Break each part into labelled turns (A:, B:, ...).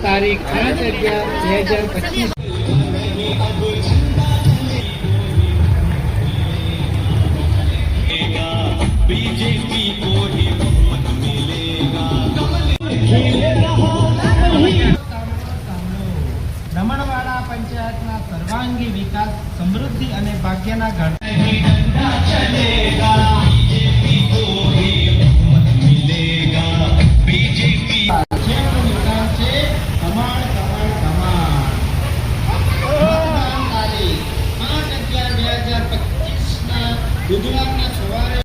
A: તારીખ 8/11/2025
B: बीजेपी को ही मत मिलेगा।
A: દમણવાડા પંચાયતના સર્વાંગી વિકાસ, સમૃદ્ધિ અને ભાગ્યના ઘર
B: बीजेपी को ही मत मिलेगा। बीजेपी
A: વિકાસ છે ધમાળ ધમાળ ધમાળ. મતદાન તારીખ 8/11/2025 બુધવારના સવારે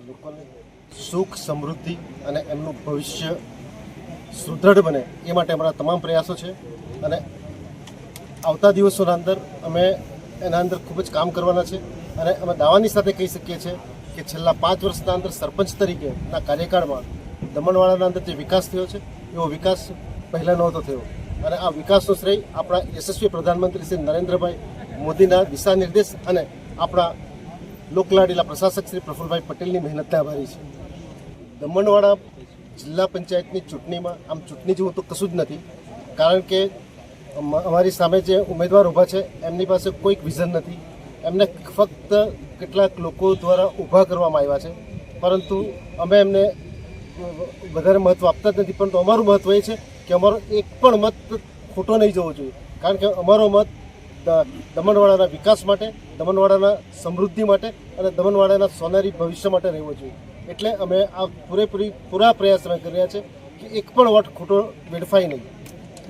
C: લોકોને સુખ, સમૃદ્ધિ અને એમનું ભવિષ્ય સુદૃઢ બને એ માટે અમારા તમામ પ્રયાસો છે અને આવતા દિવસોના અંદર અમે એના અંદર ખૂબ જ કામ કરવાના છે અને અમે દાવાની સાથે કહી શકીએ છીએ કે છેલ્લા 5 વર્ષના અંદર સરપંચ તરીકેના કાર્યકાળમાં દમણવાડાના અંદર જે વિકાસ થયો છે એવો વિકાસ પહેલાં નહોતો થયો અને આ વિકાસનો શ્રેય આપણા યશસ્વી પ્રધાનમંત્રી શ્રી નરેન્દ્રભાઈ મોદીના દિશા નિર્દેશ અને આપણા લોકલાડીલા પ્રશાસક શ્રી પ્રફુલભાઈ પટેલની મહેનતને આભારી છે. દમણવાડા જિલ્લા પંચાયતની ચૂંટણીમાં આમ ચૂંટણી જેવું તો કશું જ નથી, કારણ કે અમારી સામે જે ઉમેદવાર ઊભા છે એમની પાસે કોઈક વિઝન નથી. એમને ફક્ત કેટલાક લોકો દ્વારા ઊભા કરવામાં આવ્યા છે, પરંતુ અમે એમને વધારે મહત્ત્વ આપતા જ નથી. પરંતુ અમારું મહત્ત્વ એ છે કે અમારો એક પણ મત ખોટો નહીં જવો જોઈએ, કારણ કે અમારો મત દમણવાડાના વિકાસ માટે, દમણવાડાના સમૃદ્ધિ માટે અને દમણવાડાના સોનેરી ભવિષ્ય માટે રહેવો જોઈએ. એટલે અમે આ પૂરા પ્રયાસ અમે કરી રહ્યા છે કે એક પણ વોટ ખોટો વેડફાય નહીં.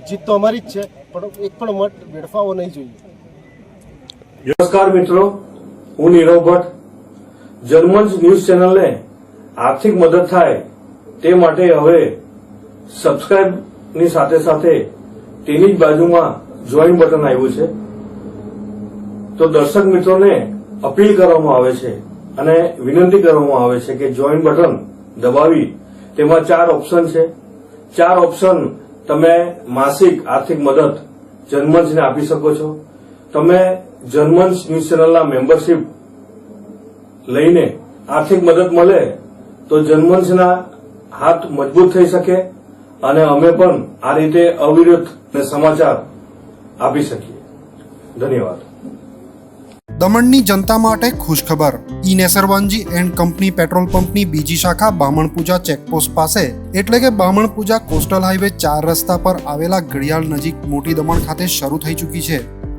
C: જીત તો અમારી જ છે, પણ એક પણ મત વેડફાવો નહીં જોઈએ.
D: નમસ્કાર મિત્રો, હું નીરવ ભટ્ટ. જનમંચ ન્યૂઝ ચેનલને આર્થિક મદદ થાય તે માટે હવે સબસ્ક્રાઇબની સાથે સાથે તેની જ બાજુમાં જોઈન બટન આવ્યું છે. તો દર્શક મિત્રોને અપીલ કરવામાં આવે છે અને વિનંતી કરવામાં આવે છે કે જોઈન બટન દબાવી તેમાં 4 ઓપ્શન છે. 4 ઓપ્શન તમે માસિક આર્થિક મદદ જનમંચને આપી શકો છો. તમે જનમંચ ન્યૂઝ ચેનલના મેમ્બરશીપ લઈને આર્થિક મદદ મળે તો જનમંચના હાથ મજબૂત થઈ શકે અને અમે પણ આ રીતે અવિરત સમાચાર આપી શકીએ. ધન્યવાદ.
E: દમણની જનતા માટે ખુશખબર. ઈ નેસરવાનજી એન્ડ કંપની પેટ્રોલ પંપની બીજી શાખા બામણપૂજા ચેકપોસ્ટ પાસે એટલે કે બામણપૂજા કોસ્ટલ હાઈવે 4 રસ્તા પર આવેલા ઘડિયાળ નજીક મોટી દમણ ખાતે શરૂ થઈ ચૂકી છે.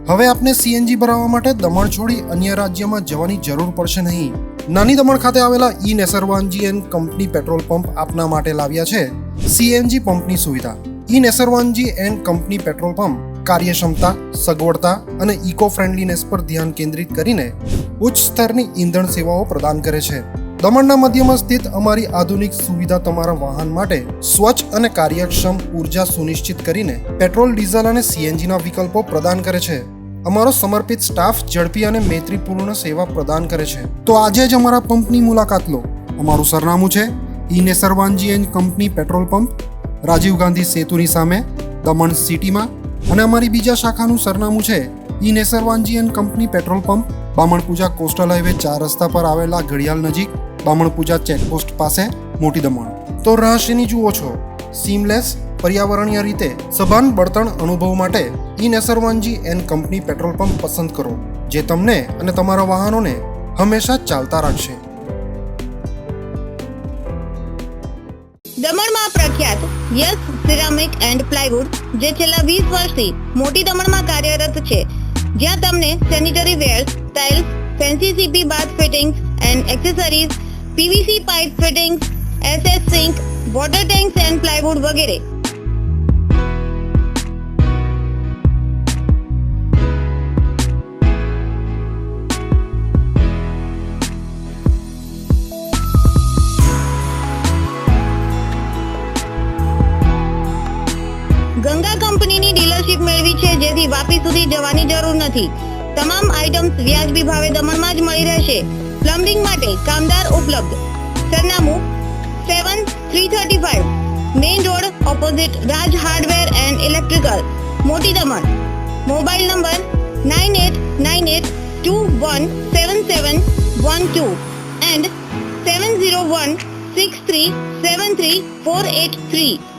E: હવે આપને સીએનજી ભરાવવા માટે દમણ છોડી અન્ય રાજ્યમાં જવાની જરૂર પડશે નહીં. નાની દમણ ખાતે આવેલા E Nesarwanji and company petrol pump આપના માટે લાવ્યા છે સીએનજી પંપની સુવિધા. E Nesarwanji and company petrol pump કાર્યક્ષમતા, સગવડતા અને ઇકો ફ્રેન્ડલીનેસ પર ધ્યાન કેન્દ્રિત કરીને ઉચ્ચ સ્તરની ઈંધણ સેવાઓ પ્રદાન કરે છે. દમણના મધ્યમાં સ્થિત અમારી આધુનિક સુવિધા તમારા વાહન માટે સ્વચ્છ અને કાર્યક્ષમ ઉર્જા સુનિશ્ચિત કરીને પેટ્રોલ, ડીઝલ અને સીએનજીના વિકલ્પો પ્રદાન કરે છે. અમારો સમર્પિત સ્ટાફ ઝડપી અને મૈત્રીપૂર્ણ સેવા પ્રદાન કરે છે. તો આજે જ અમારા પંપની મુલાકાત લો. અમારું સરનામું છે E Nesarwanji and company petrol pump, Rajiv Gandhi સેતુની સામે, દમણ સિટીમાં. અને અમારી બીજા શાખાનું સરનામું છે E Nesarwanji and company petrol pump, Bamanpuja coastal highway 4 રસ્તા પર આવેલા ઘડિયાળ નજીક, બામણપૂજા ચેકપોસ્ટ પાસે, મોટી દમણ. તો રહસ્યની જુઓ છો. સીમલેસ, પર્યાવરણીય રીતે સભાન બળતણ અનુભવ માટે E Nesarwanji and company petrol pump પસંદ કરો, જે તમને અને તમારા વાહનોને હંમેશા ચાલતા રાખશે.
F: દમણમાં પ્રખ્યાત યસ સિરામિક એન્ડ પ્લાયવુડ, જે છેલ્લા 20 વર્ષથી મોટી દમણમાં કાર્યરત છે, જ્યાં તમને sanitary wares, tiles, fancy CP bath fittings and accessories, PVC pipe fittings, SS sink, water tanks and plywood વગેરે. ગંગા કંપનીની ડીલરશીપ મેળવી છે, જેથી વાપી સુધી જવાની જરૂર નથી. તમામ આઇટમ્સ વ્યાજબી ભાવે દમણમાં જ મળી રહેશે. પ્લમ્બિંગ માટે કામદાર ઉપલબ્ધ. સરનામું 7335 main road opposite Raj hardware and electrical, મોટી દમણ. Mobile number 9898217712 and 7016373483.